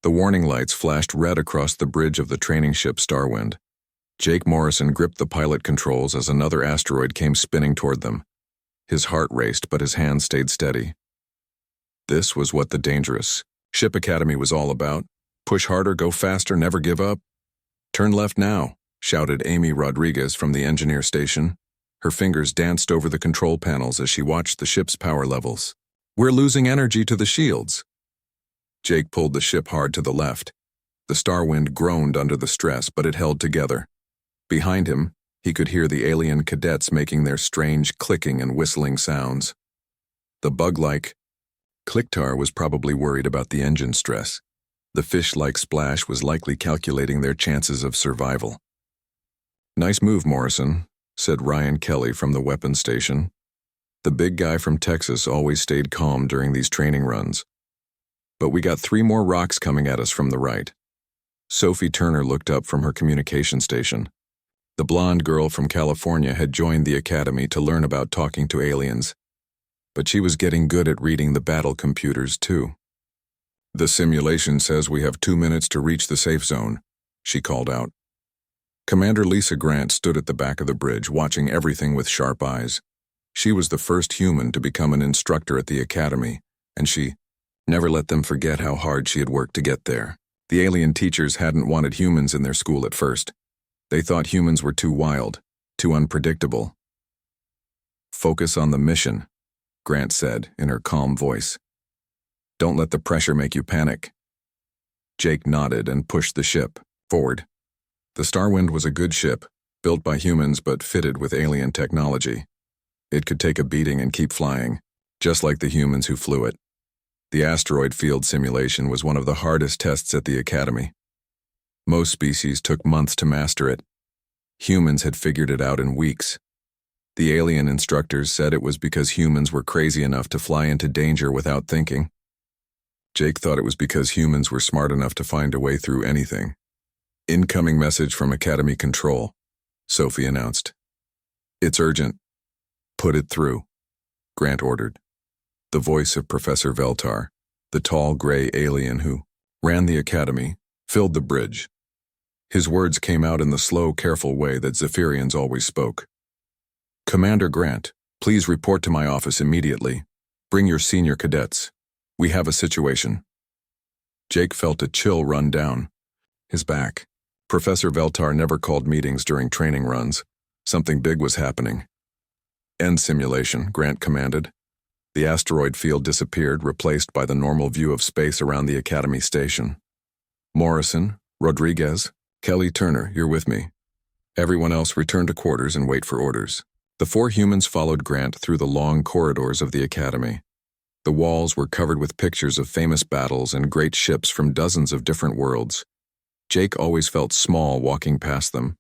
The warning lights flashed red across the bridge of the training ship Starwind. Jake Morrison gripped the pilot controls as another asteroid came spinning toward them. His heart raced, but his hand stayed steady. This was what the dangerous Ship Academy was all about. Push harder, go faster, never give up. Turn left now, shouted Amy Rodriguez from the engineer station. Her fingers danced over the control panels as she watched the ship's power levels. We're losing energy to the shields. Jake pulled the ship hard to the left. The Starwind groaned under the stress, but it held together. Behind him, he could hear the alien cadets making their strange clicking and whistling sounds. The bug-like Clicktar was probably worried about the engine stress. The fish-like Splash was likely calculating their chances of survival. Nice move, Morrison, said Ryan Kelly from the weapons station. The big guy from Texas always stayed calm during these training runs. But we got 3 more rocks coming at us from the right. Sophie Turner looked up from her communication station. The blonde girl from California had joined the academy to learn about talking to aliens. But she was getting good at reading the battle computers, too. The simulation says we have 2 minutes to reach the safe zone, she called out. Commander Lisa Grant stood at the back of the bridge, watching everything with sharp eyes. She was the first human to become an instructor at the academy, and she never let them forget how hard she had worked to get there. The alien teachers hadn't wanted humans in their school at first. They thought humans were too wild, too unpredictable. Focus on the mission, Grant said in her calm voice. Don't let the pressure make you panic. Jake nodded and pushed the ship forward. The Starwind was a good ship, built by humans but fitted with alien technology. It could take a beating and keep flying, just like the humans who flew it. The asteroid field simulation was one of the hardest tests at the academy. Most species took months to master it. Humans had figured it out in weeks. The alien instructors said it was because humans were crazy enough to fly into danger without thinking. Jake thought it was because humans were smart enough to find a way through anything. Incoming message from Academy Control, Sophie announced. It's urgent. Put it through, Grant ordered. The voice of Professor Veltar, the tall gray alien who ran the academy, filled the bridge. His words came out in the slow, careful way that Zephyrians always spoke. Commander Grant, please report to my office immediately. Bring your senior cadets. We have a situation. Jake felt a chill run down his back. Professor Veltar never called meetings during training runs. Something big was happening. End simulation, Grant commanded. The asteroid field disappeared, replaced by the normal view of space around the Academy station. Morrison, Rodriguez, Kelly Turner, you're with me. Everyone else return to quarters and wait for orders. The 4 humans followed Grant through the long corridors of the Academy. The walls were covered with pictures of famous battles and great ships from dozens of different worlds. Jake always felt small walking past them.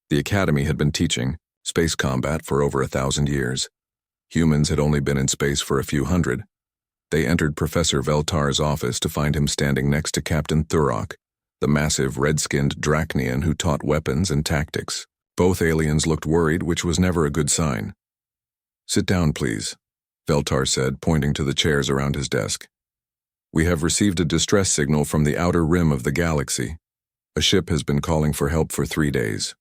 The Academy had been teaching space combat for over 1,000 years. Humans had only been in space for a few hundred. They entered Professor Veltar's office to find him standing next to Captain Thurok, the massive red-skinned Drachnian who taught weapons and tactics. Both aliens looked worried, which was never a good sign. Sit down, please, Veltar said, pointing to the chairs around his desk. We have received a distress signal from the outer rim of the galaxy. A ship has been calling for help for 3 days.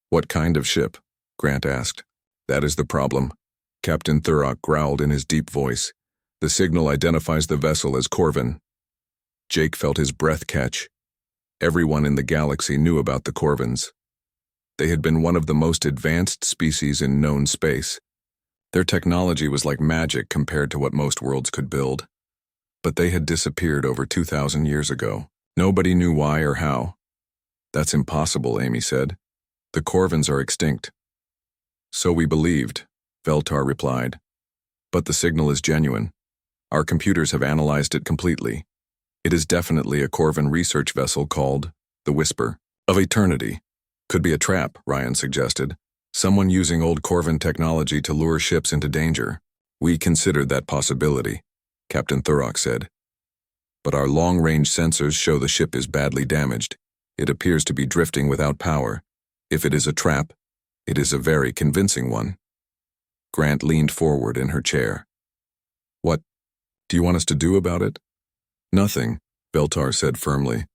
What kind of ship? Grant asked. That is the problem. Captain Thurok growled in his deep voice. The signal identifies the vessel as Corvin. Jake felt his breath catch. Everyone in the galaxy knew about the Corvins. They had been one of the most advanced species in known space. Their technology was like magic compared to what most worlds could build. But they had disappeared over 2,000 years ago. Nobody knew why or how. That's impossible, Amy said. The Corvins are extinct. So we believed, Veltar replied. But the signal is genuine. Our computers have analyzed it completely. It is definitely a Corvin research vessel called the Whisper of Eternity. Could be a trap, Ryan suggested. Someone using old Corvin technology to lure ships into danger. We considered that possibility, Captain Thurok said. But our long-range sensors show the ship is badly damaged. It appears to be drifting without power. If it is a trap, it is a very convincing one. Grant leaned forward in her chair. What do you want us to do about it? Nothing, Beltar said firmly.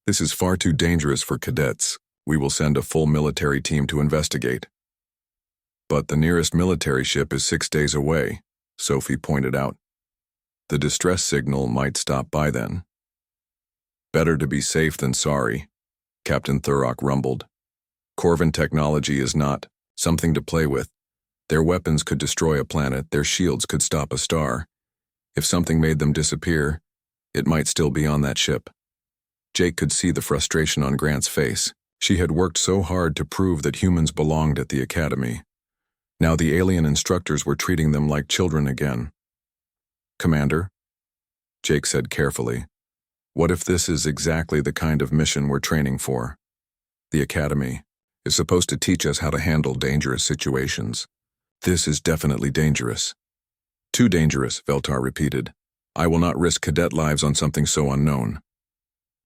This is far too dangerous for cadets. We will send a full military team to investigate. But the nearest military ship is 6 days away, Sophie pointed out. The distress signal might stop by then. Better to be safe than sorry, Captain Thurrock rumbled. Corvin technology is not something to play with. Their weapons could destroy a planet, their shields could stop a star. If something made them disappear, it might still be on that ship. Jake could see the frustration on Grant's face. She had worked so hard to prove that humans belonged at the academy. Now the alien instructors were treating them like children again. Commander, Jake said carefully, what if this is exactly the kind of mission we're training for? The academy is supposed to teach us how to handle dangerous situations. This is definitely dangerous. Too dangerous, Veltar repeated. I will not risk cadet lives on something so unknown.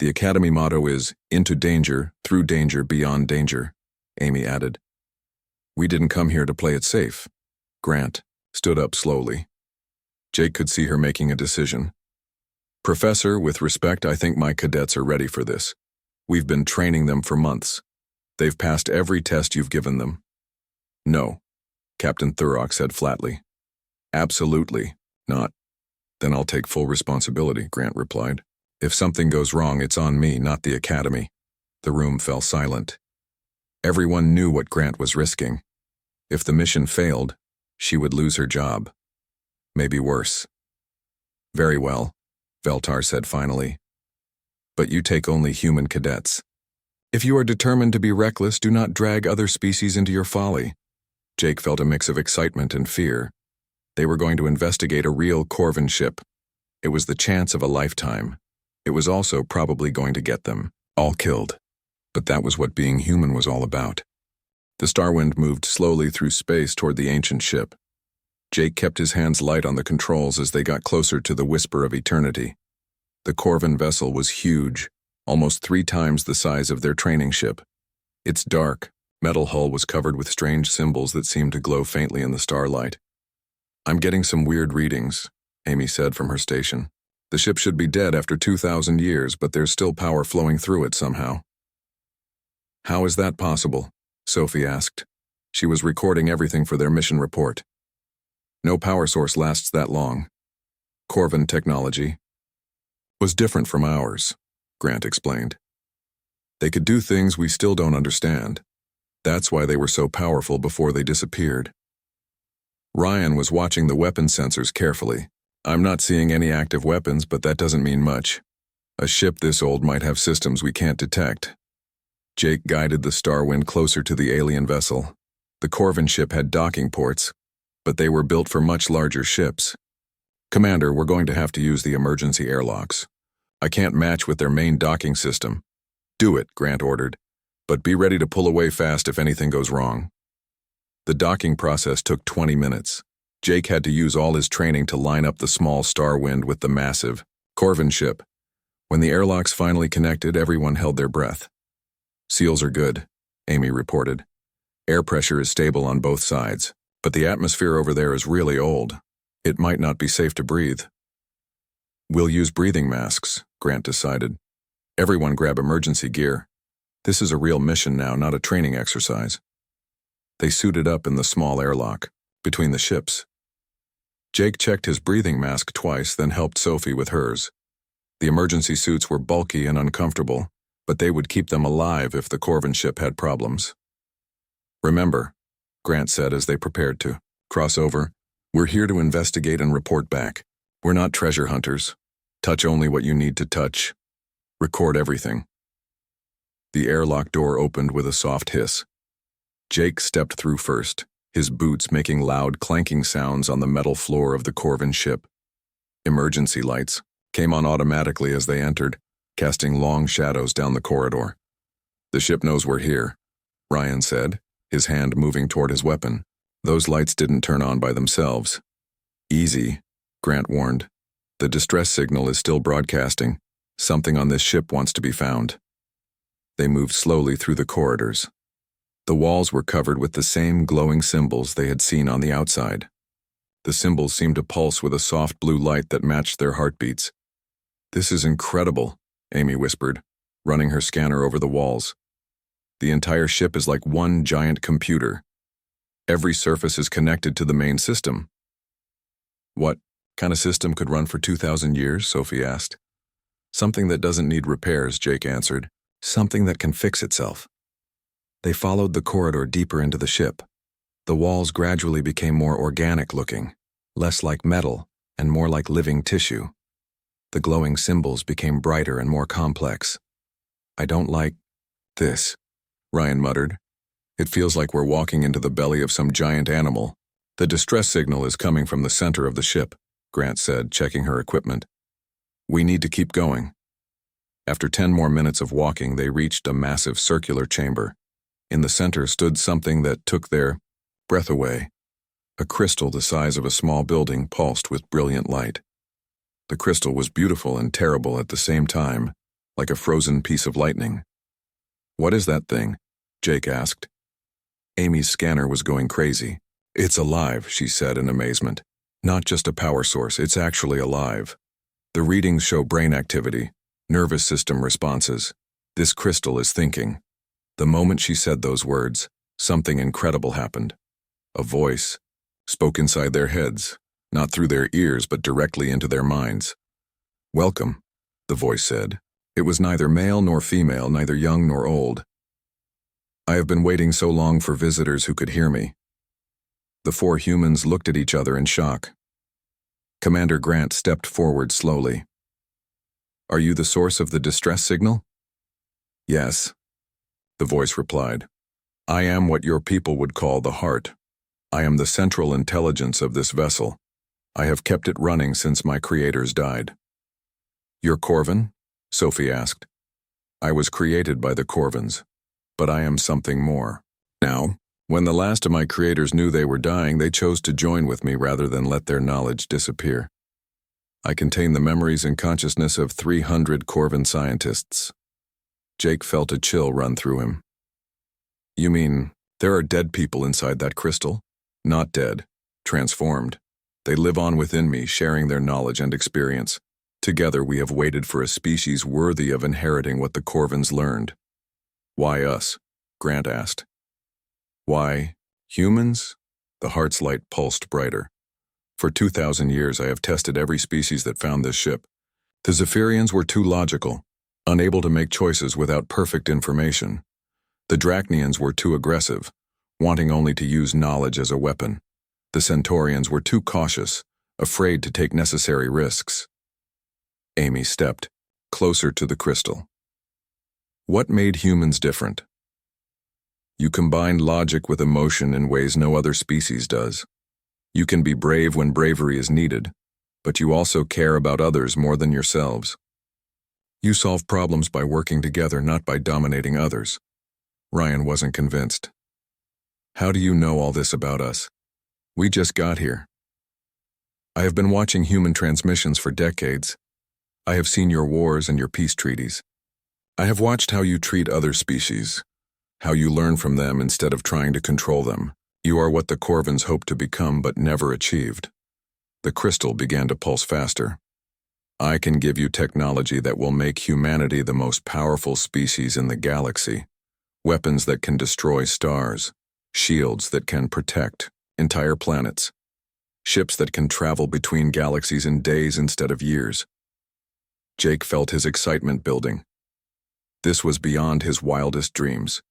The academy motto is, into danger, through danger, beyond danger, Amy added. We didn't come here to play it safe. Grant stood up slowly. Jake could see her making a decision. Professor, with respect, I think my cadets are ready for this. We've been training them for months. They've passed every test you've given them. No, Captain Thurrock said flatly. Absolutely not. Then I'll take full responsibility, Grant replied. If something goes wrong, it's on me, not the academy. The room fell silent. Everyone knew what Grant was risking. If the mission failed, she would lose her job. Maybe worse. Very well, Veltar said finally. But you take only human cadets. If you are determined to be reckless, do not drag other species into your folly. Jake felt a mix of excitement and fear. They were going to investigate a real Corvin ship. It was the chance of a lifetime. It was also probably going to get them all killed. But that was what being human was all about. The Starwind moved slowly through space toward the ancient ship. Jake kept his hands light on the controls as they got closer to the whisper of eternity. The Corvin vessel was huge, almost 3 times the size of their training ship. Its dark, metal hull was covered with strange symbols that seemed to glow faintly in the starlight. I'm getting some weird readings, Amy said from her station. The ship should be dead after 2,000 years, but there's still power flowing through it somehow. How is that possible? Sophie asked. She was recording everything for their mission report. No power source lasts that long. Corvin technology was different from ours, Grant explained. They could do things we still don't understand. That's why they were so powerful before they disappeared. Ryan was watching the weapon sensors carefully. I'm not seeing any active weapons, but that doesn't mean much. A ship this old might have systems we can't detect. Jake guided the Starwind closer to the alien vessel. The Corvin ship had docking ports, but they were built for much larger ships. Commander, we're going to have to use the emergency airlocks. I can't match with their main docking system. Do it, Grant ordered, but be ready to pull away fast if anything goes wrong. The docking process took 20 minutes. Jake had to use all his training to line up the small Starwind with the massive Corvin ship. When the airlocks finally connected, everyone held their breath. Seals are good, Amy reported. Air pressure is stable on both sides, but the atmosphere over there is really old. It might not be safe to breathe. We'll use breathing masks, Grant decided. Everyone grab emergency gear. This is a real mission now, not a training exercise. They suited up in the small airlock, between the ships. Jake checked his breathing mask twice, then helped Sophie with hers. The emergency suits were bulky and uncomfortable, but they would keep them alive if the Corvin ship had problems. Remember, Grant said as they prepared to cross over, we're here to investigate and report back. We're not treasure hunters. Touch only what you need to touch. Record everything. The airlock door opened with a soft hiss. Jake stepped through first, his boots making loud clanking sounds on the metal floor of the Corvin ship. Emergency lights came on automatically as they entered, casting long shadows down the corridor. The ship knows we're here, Ryan said, his hand moving toward his weapon. Those lights didn't turn on by themselves. Easy, Grant warned. The distress signal is still broadcasting. Something on this ship wants to be found. They moved slowly through the corridors. The walls were covered with the same glowing symbols they had seen on the outside. The symbols seemed to pulse with a soft blue light that matched their heartbeats. This is incredible, Amy whispered, running her scanner over the walls. The entire ship is like one giant computer. Every surface is connected to the main system. What kind of system could run for 2,000 years? Sophie asked. Something that doesn't need repairs, Jake answered. Something that can fix itself. They followed the corridor deeper into the ship. The walls gradually became more organic looking, less like metal and more like living tissue. The glowing symbols became brighter and more complex. I don't like this, Ryan muttered. It feels like we're walking into the belly of some giant animal. The distress signal is coming from the center of the ship, Grant said, checking her equipment. We need to keep going. After 10 more minutes of walking, they reached a massive circular chamber. In the center stood something that took their breath away. A crystal the size of a small building pulsed with brilliant light. The crystal was beautiful and terrible at the same time, like a frozen piece of lightning. What is that thing? Jake asked. Amy's scanner was going crazy. It's alive, she said in amazement. Not just a power source, it's actually alive. The readings show brain activity, nervous system responses. This crystal is thinking. The moment she said those words, something incredible happened. A voice spoke inside their heads, not through their ears but directly into their minds. Welcome, the voice said. It was neither male nor female, neither young nor old. I have been waiting so long for visitors who could hear me. The 4 humans looked at each other in shock. Commander Grant stepped forward slowly. Are you the source of the distress signal? Yes, the voice replied. I am what your people would call the heart. I am the central intelligence of this vessel. I have kept it running since my creators died. You're Corvin? Sophie asked. I was created by the Corvins, but I am something more. Now, when the last of my creators knew they were dying, they chose to join with me rather than let their knowledge disappear. I contain the memories and consciousness of 300 Corvin scientists. Jake felt a chill run through him. You mean, there are dead people inside that crystal? Not dead, transformed. They live on within me, sharing their knowledge and experience. Together we have waited for a species worthy of inheriting what the Corvins learned. Why us? Grant asked. Why, humans? The heart's light pulsed brighter. For 2,000 years I have tested every species that found this ship. The Zephyrians were too logical, unable to make choices without perfect information. The Drachnians were too aggressive, wanting only to use knowledge as a weapon. The Centaurians were too cautious, afraid to take necessary risks. Amy stepped closer to the crystal. What made humans different? You combine logic with emotion in ways no other species does. You can be brave when bravery is needed, but you also care about others more than yourselves. You solve problems by working together, not by dominating others. Ryan wasn't convinced. How do you know all this about us? We just got here. I have been watching human transmissions for decades. I have seen your wars and your peace treaties. I have watched how you treat other species, how you learn from them instead of trying to control them. You are what the Corvins hoped to become but never achieved. The crystal began to pulse faster. I can give you technology that will make humanity the most powerful species in the galaxy. Weapons that can destroy stars, shields that can protect entire planets, ships that can travel between galaxies in days instead of years. Jake felt his excitement building. This was beyond his wildest dreams.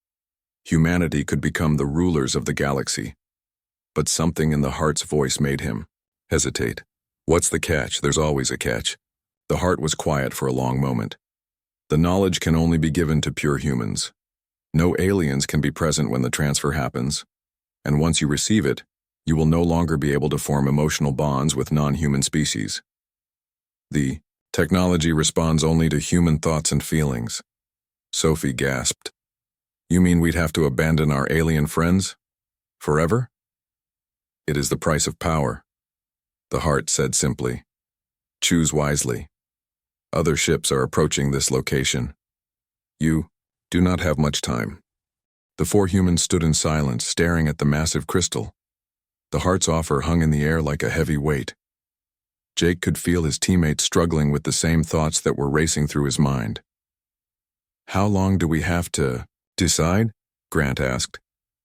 Humanity could become the rulers of the galaxy. But something in the heart's voice made him hesitate. What's the catch? There's always a catch. The heart was quiet for a long moment. The knowledge can only be given to pure humans. No aliens can be present when the transfer happens, and once you receive it, you will no longer be able to form emotional bonds with non-human species. The technology responds only to human thoughts and feelings. Sophie gasped. You mean we'd have to abandon our alien friends? Forever? It is the price of power, the heart said simply. Choose wisely. Other ships are approaching this location. You do not have much time. The 4 humans stood in silence, staring at the massive crystal. The heart's offer hung in the air like a heavy weight. Jake could feel his teammates struggling with the same thoughts that were racing through his mind. How long do we have to decide? Grant asked.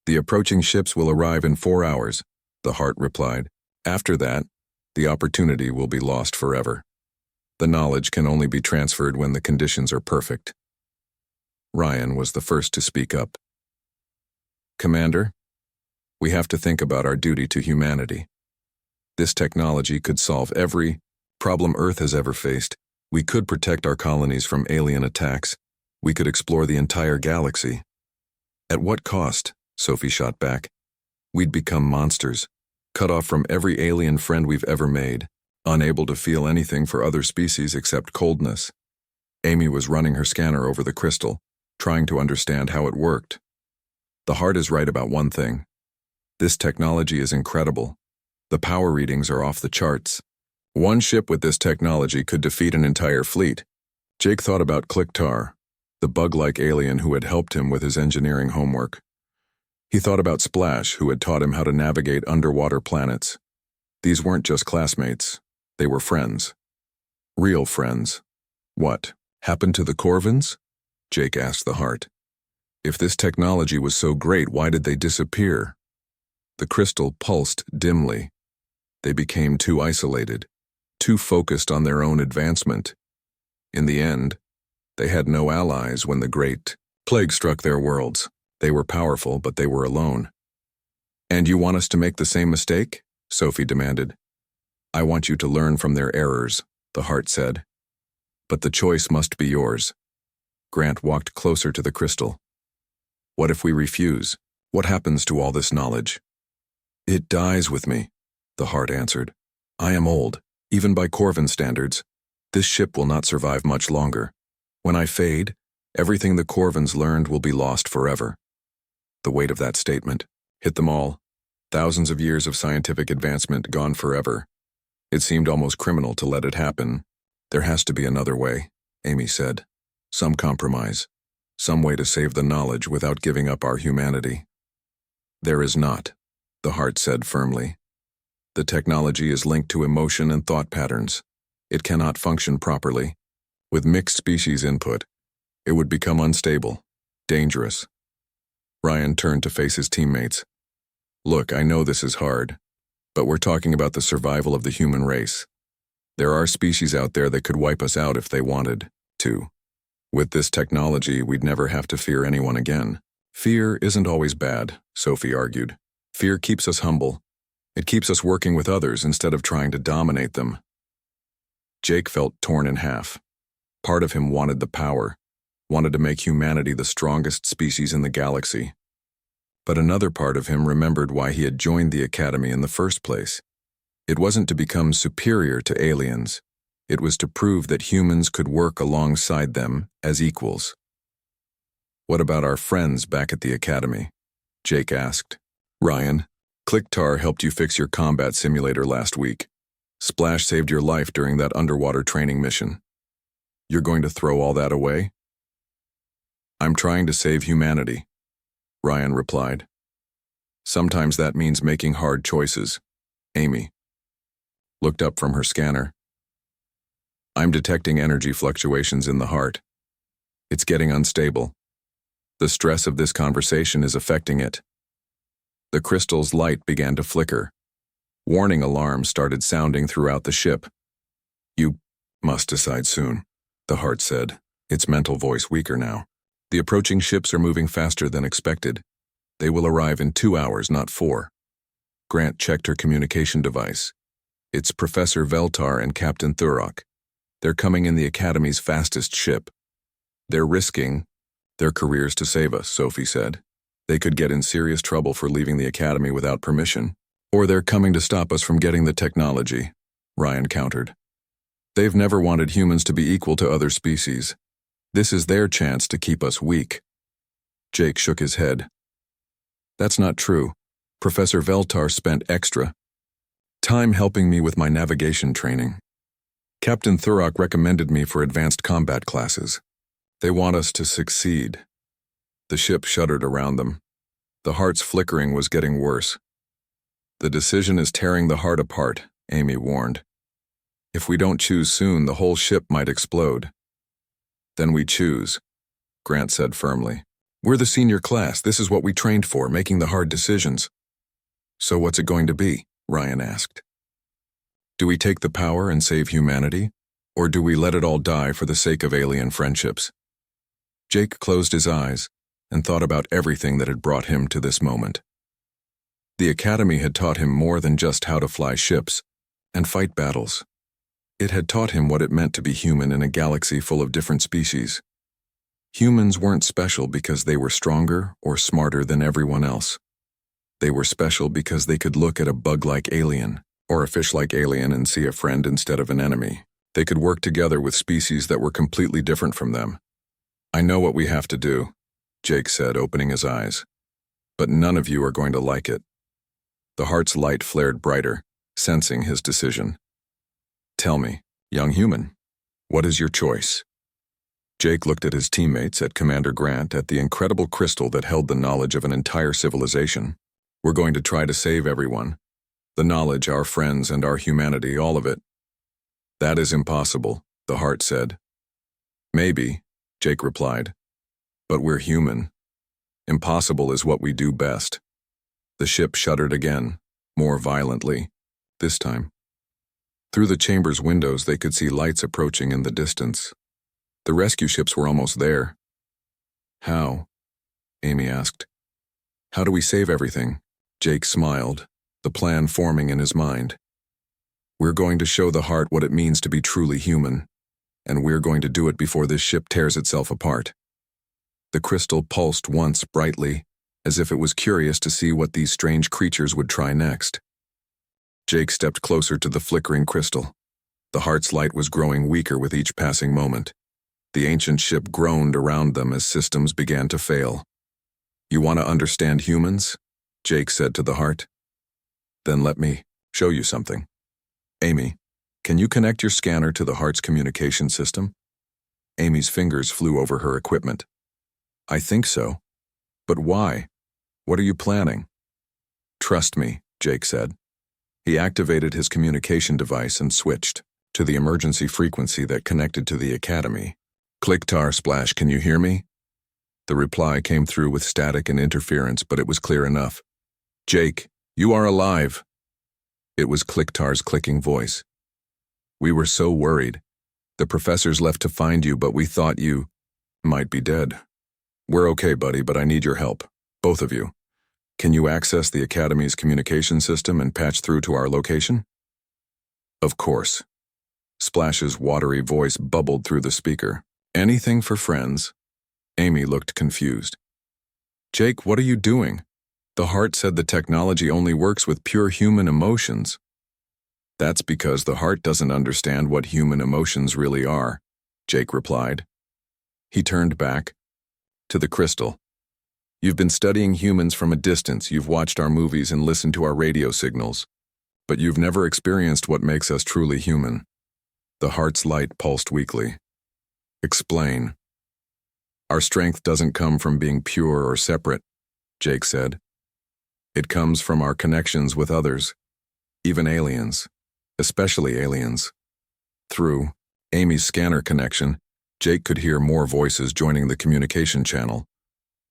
The approaching ships will arrive in 4 hours, the Heart replied. After that, the opportunity will be lost forever. The knowledge can only be transferred when the conditions are perfect. Ryan was the first to speak up. Commander, we have to think about our duty to humanity. This technology could solve every problem Earth has ever faced. We could protect our colonies from alien attacks. We could explore the entire galaxy. At what cost? Sophie shot back. We'd become monsters, cut off from every alien friend we've ever made, unable to feel anything for other species except coldness. Amy was running her scanner over the crystal, trying to understand how it worked. The Heart is right about one thing. This technology is incredible. The power readings are off the charts. One ship with this technology could defeat an entire fleet. Jake thought about Clicktar, the bug-like alien who had helped him with his engineering homework. He thought about Splash, who had taught him how to navigate underwater planets. These weren't just classmates. They were friends. Real friends. What happened to the Corvins? Jake asked the Heart. If this technology was so great, why did they disappear? The crystal pulsed dimly. They became too isolated, too focused on their own advancement. In the end, they had no allies when the Great Plague struck their worlds. They were powerful, but they were alone. And you want us to make the same mistake? Sophie demanded. I want you to learn from their errors, the Heart said. But the choice must be yours. Grant walked closer to the crystal. What if we refuse? What happens to all this knowledge? It dies with me, the Heart answered. I am old, even by Corvin standards. This ship will not survive much longer. When I fade, everything the Corvins learned will be lost forever. The weight of that statement hit them all. Thousands of years of scientific advancement gone forever. It seemed almost criminal to let it happen. There has to be another way, Amy said. Some compromise. Some way to save the knowledge without giving up our humanity. There is not, the Heart said firmly. The technology is linked to emotion and thought patterns. It cannot function properly. With mixed species input, it would become unstable, dangerous. Ryan turned to face his teammates. Look, I know this is hard, but we're talking about the survival of the human race. There are species out there that could wipe us out if they wanted to. With this technology, we'd never have to fear anyone again. Fear isn't always bad, Sophie argued. Fear keeps us humble. It keeps us working with others instead of trying to dominate them. Jake felt torn in half. Part of him wanted the power, wanted to make humanity the strongest species in the galaxy. But another part of him remembered why he had joined the Academy in the first place. It wasn't to become superior to aliens. It was to prove that humans could work alongside them as equals. What about our friends back at the Academy? Jake asked. Ryan, Clicktar helped you fix your combat simulator last week. Splash saved your life during that underwater training mission. You're going to throw all that away? I'm trying to save humanity, Ryan replied. Sometimes that means making hard choices. Amy looked up from her scanner. I'm detecting energy fluctuations in the Heart. It's getting unstable. The stress of this conversation is affecting it. The crystal's light began to flicker. Warning alarms started sounding throughout the ship. You must decide soon, the Heart said, its mental voice weaker now. The approaching ships are moving faster than expected. They will arrive in 2 hours, not 4. Grant checked her communication device. It's Professor Veltar and Captain Thurok. They're coming in the Academy's fastest ship. They're risking their careers to save us, Sophie said. They could get in serious trouble for leaving the Academy without permission. Or they're coming to stop us from getting the technology, Ryan countered. They've never wanted humans to be equal to other species. This is their chance to keep us weak. Jake shook his head. That's not true. Professor Veltar spent extra time helping me with my navigation training. Captain Thurok recommended me for advanced combat classes. They want us to succeed. The ship shuddered around them. The Heart's flickering was getting worse. The decision is tearing the Heart apart, Amy warned. If we don't choose soon, the whole ship might explode. Then we choose, Grant said firmly. We're the senior class. This is what we trained for, making the hard decisions. So what's it going to be? Ryan asked. Do we take the power and save humanity? Or do we let it all die for the sake of alien friendships? Jake closed his eyes and thought about everything that had brought him to this moment. The Academy had taught him more than just how to fly ships and fight battles. It had taught him what it meant to be human in a galaxy full of different species. Humans weren't special because they were stronger or smarter than everyone else. They were special because they could look at a bug-like alien or a fish-like alien and see a friend instead of an enemy. They could work together with species that were completely different from them. I know what we have to do, Jake said, opening his eyes. But none of you are going to like it. The heart's light flared brighter, sensing his decision. Tell me, young human, what is your choice? Jake looked at his teammates, at Commander Grant, at the incredible crystal that held the knowledge of an entire civilization. We're going to try to save everyone. The knowledge, our friends, and our humanity, all of it. That is impossible, the heart said. Maybe, Jake replied. But we're human. Impossible is what we do best. The ship shuddered again, more violently, this time. Through the chamber's windows they could see lights approaching in the distance. The rescue ships were almost there. How? Amy asked. How do we save everything? Jake smiled, the plan forming in his mind. We're going to show the heart what it means to be truly human, and we're going to do it before this ship tears itself apart. The crystal pulsed once brightly, as if it was curious to see what these strange creatures would try next. Jake stepped closer to the flickering crystal. The heart's light was growing weaker with each passing moment. The ancient ship groaned around them as systems began to fail. You want to understand humans? Jake said to the heart. Then let me show you something. Amy, can you connect your scanner to the heart's communication system? Amy's fingers flew over her equipment. I think so. But why? What are you planning? Trust me, Jake said. He activated his communication device and switched to the emergency frequency that connected to the Academy. Click tar splash, can you hear me? The reply came through with static and interference, but it was clear enough. Jake, you are alive. It was Clicktar's clicking voice. We were so worried. The professors left to find you, but we thought you might be dead. We're okay, buddy, but I need your help. Both of you. Can you access the Academy's communication system and patch through to our location? Of course. Splash's watery voice bubbled through the speaker. Anything for friends. Amy looked confused. Jake, what are you doing? The heart said the technology only works with pure human emotions. That's because the heart doesn't understand what human emotions really are, Jake replied. He turned back to the crystal. You've been studying humans from a distance, you've watched our movies and listened to our radio signals, but you've never experienced what makes us truly human. The heart's light pulsed weakly. Explain. Our strength doesn't come from being pure or separate, Jake said. It comes from our connections with others, even aliens, especially aliens. Through Amy's scanner connection, Jake could hear more voices joining the communication channel.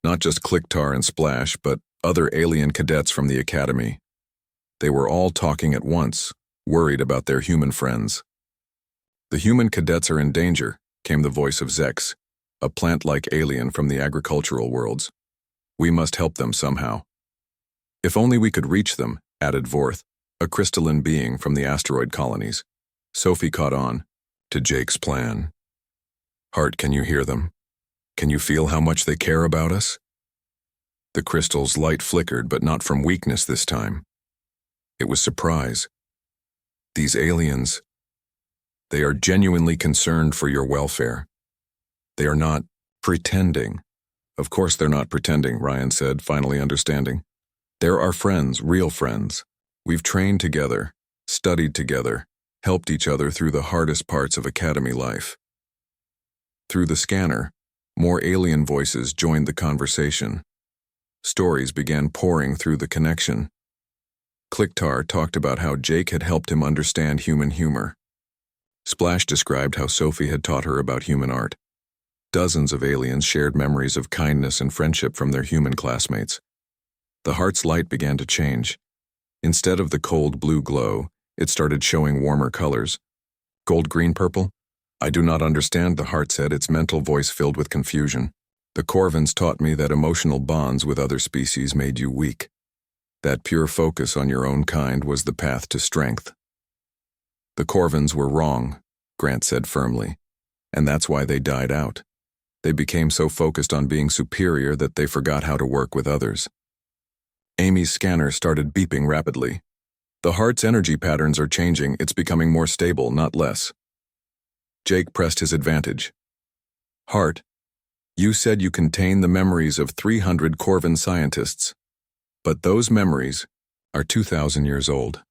Not just Clicktar and Splash, but other alien cadets from the Academy. They were all talking at once, worried about their human friends. The human cadets are in danger, came the voice of Zex, a plant-like alien from the agricultural worlds. We must help them somehow. If only we could reach them, added Vorth, a crystalline being from the asteroid colonies. Sophie caught on to Jake's plan. Heart, can you hear them? Can you feel how much they care about us? The crystal's light flickered, but not from weakness this time. It was surprise. These aliens, they are genuinely concerned for your welfare. They are not pretending. Of course they're not pretending, Ryan said, finally understanding. They're our friends, real friends. We've trained together, studied together, helped each other through the hardest parts of Academy life. Through the scanner, more alien voices joined the conversation. Stories began pouring through the connection. Clicktar talked about how Jake had helped him understand human humor. Splash described how Sophie had taught her about human art. Dozens of aliens shared memories of kindness and friendship from their human classmates. The heart's light began to change. Instead of the cold blue glow, it started showing warmer colors. Gold, green, purple? I do not understand, the heart said, its mental voice filled with confusion. The Corvins taught me that emotional bonds with other species made you weak. That pure focus on your own kind was the path to strength. The Corvins were wrong, Grant said firmly, and that's why they died out. They became so focused on being superior that they forgot how to work with others. Amy's scanner started beeping rapidly. The heart's energy patterns are changing. It's becoming more stable, not less. Jake pressed his advantage. Heart, you said you contain the memories of 300 Corvin scientists. But those memories are 2,000 years old.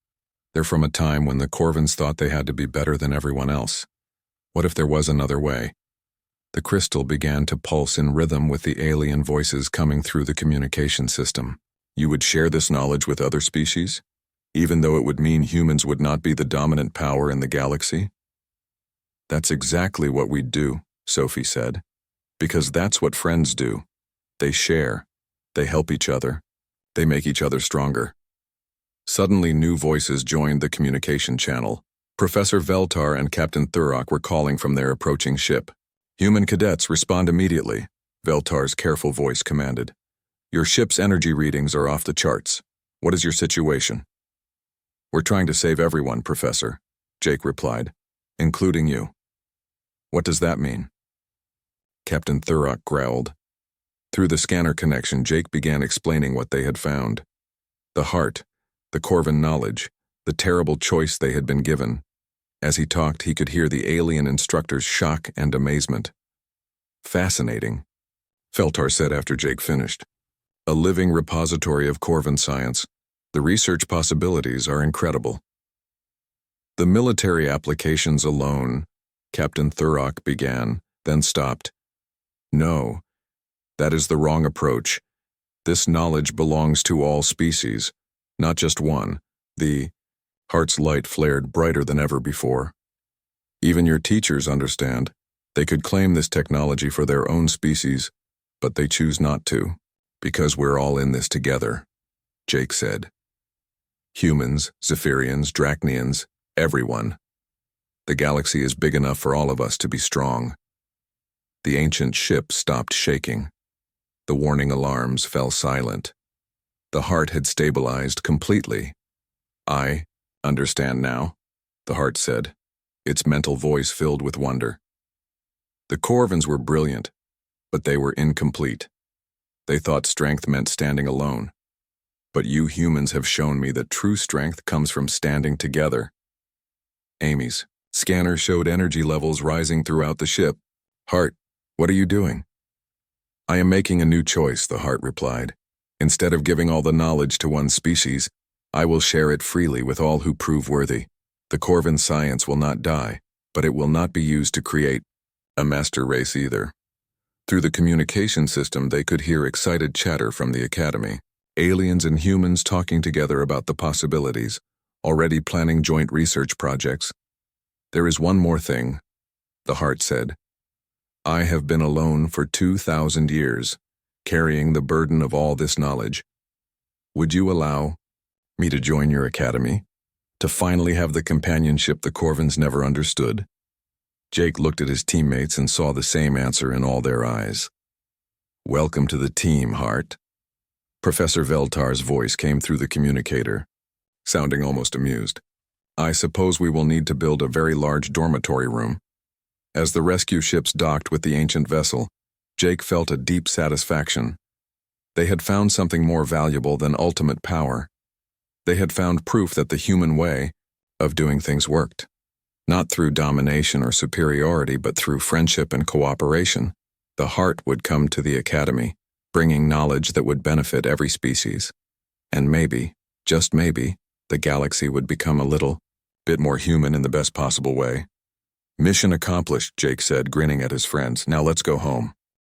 They're from a time when the Corvins thought they had to be better than everyone else. What if there was another way? The crystal began to pulse in rhythm with the alien voices coming through the communication system. You would share this knowledge with other species, even though it would mean humans would not be the dominant power in the galaxy? That's exactly what we'd do, Sophie said, because that's what friends do. They share, they help each other, they make each other stronger. Suddenly, new voices joined the communication channel. Professor Veltar and Captain Thurok were calling from their approaching ship. Human cadets, respond immediately, Veltar's careful voice commanded. Your ship's energy readings are off the charts. What is your situation? We're trying to save everyone, Professor, Jake replied, including you. What does that mean? Captain Thurok growled. Through the scanner connection, Jake began explaining what they had found. The heart, the Corvin knowledge, the terrible choice they had been given. As he talked, he could hear the alien instructor's shock and amazement. Fascinating, Feltar said after Jake finished. A living repository of Corvin science. The research possibilities are incredible. The military applications alone, Captain Thurok began, then stopped. No, that is the wrong approach. This knowledge belongs to all species, not just one. The heart's light flared brighter than ever before. Even your teachers understand. They could claim this technology for their own species, but they choose not to, because we're all in this together, Jake said. Humans, Zephyrians, Drachnians, everyone. The galaxy is big enough for all of us to be strong. The ancient ship stopped shaking. The warning alarms fell silent. The heart had stabilized completely. I understand now, the heart said, its mental voice filled with wonder. The Corvins were brilliant, but they were incomplete. They thought strength meant standing alone. But you humans have shown me that true strength comes from standing together. Amy's scanner showed energy levels rising throughout the ship. Heart, what are you doing? I am making a new choice, the heart replied. Instead of giving all the knowledge to one species, I will share it freely with all who prove worthy. The Corvin science will not die, but it will not be used to create a master race either. Through the communication system, they could hear excited chatter from the Academy. Aliens and humans talking together about the possibilities, already planning joint research projects. There is one more thing, the heart said. I have been alone for 2,000 years, carrying the burden of all this knowledge. Would you allow me to join your academy? To finally have the companionship the Corvins never understood? Jake looked at his teammates and saw the same answer in all their eyes. Welcome to the team, Heart. Professor Veltar's voice came through the communicator, sounding almost amused. I suppose we will need to build a very large dormitory room. As the rescue ships docked with the ancient vessel, Jake felt a deep satisfaction. They had found something more valuable than ultimate power. They had found proof that the human way of doing things worked. Not through domination or superiority, but through friendship and cooperation. The heart would come to the academy, bringing knowledge that would benefit every species. And maybe, just maybe, the galaxy would become a little bit more human in the best possible way. Mission accomplished, Jake said, grinning at his friends. Now let's go home.